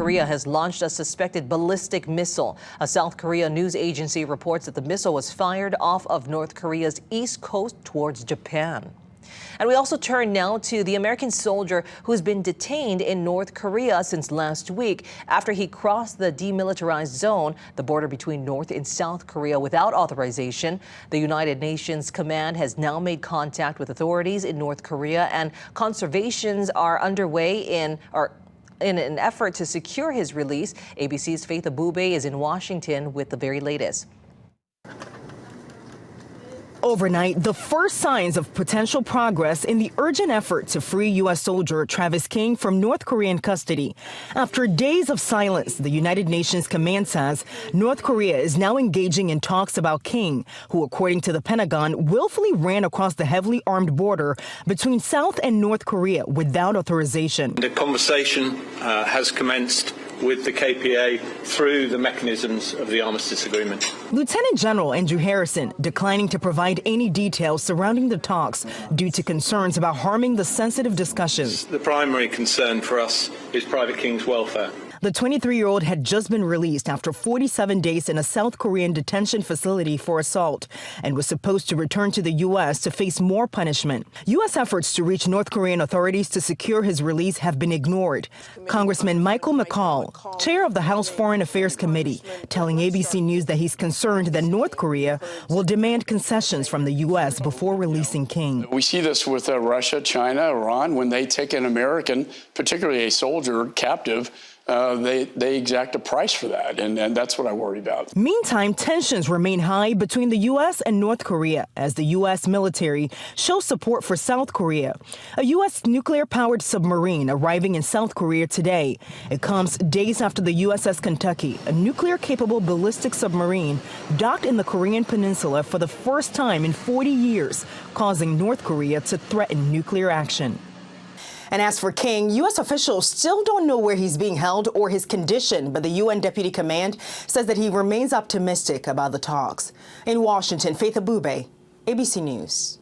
Korea has launched a suspected ballistic missile. A South Korea news agency reports that the missile was fired off of North Korea's east coast towards Japan. And we also turn now to the American soldier who's been detained in North Korea since last week after he crossed the demilitarized zone, the border between North and South Korea, without authorization. The United Nations command has now made contact with authorities in North Korea, and conservations are underway in an effort to secure his release. ABC's Faith Abube is in Washington with the very latest. Overnight, the first signs of potential progress in the urgent effort to free U.S. soldier Travis King from North Korean custody. After days of silence, the United Nations command says North Korea is now engaging in talks about King, who, according to the Pentagon, willfully ran across the heavily armed border between South and North Korea without authorization. The conversation has commenced with the KPA through the mechanisms of the armistice agreement. Lieutenant General Andrew Harrison declining to provide any details surrounding the talks due to concerns about harming the sensitive discussions. The primary concern for us is Private King's welfare. The 23-year-old had just been released after 47 days in a South Korean detention facility for assault and was supposed to return to the U.S. to face more punishment. U.S. efforts to reach North Korean authorities to secure his release have been ignored. Congressman Michael McCall, chair of the House Foreign Affairs Committee, telling ABC News that he's concerned that North Korea will demand concessions from the U.S. before releasing King. We see this with Russia, China, Iran. When they take an American, particularly a soldier, captive, they exact a price for that, and that's what I worry about. Meantime, tensions remain high between the U.S. and North Korea as the U.S. military shows support for South Korea. A U.S. nuclear-powered submarine arriving in South Korea today. It comes days after the USS Kentucky, a nuclear-capable ballistic submarine, docked in the Korean peninsula for the first time in 40 years, causing North Korea to threaten nuclear action. And as for King, U.S. officials still don't know where he's being held or his condition, but the UN Deputy Command says that he remains optimistic about the talks. In Washington, Faith Abube, ABC News.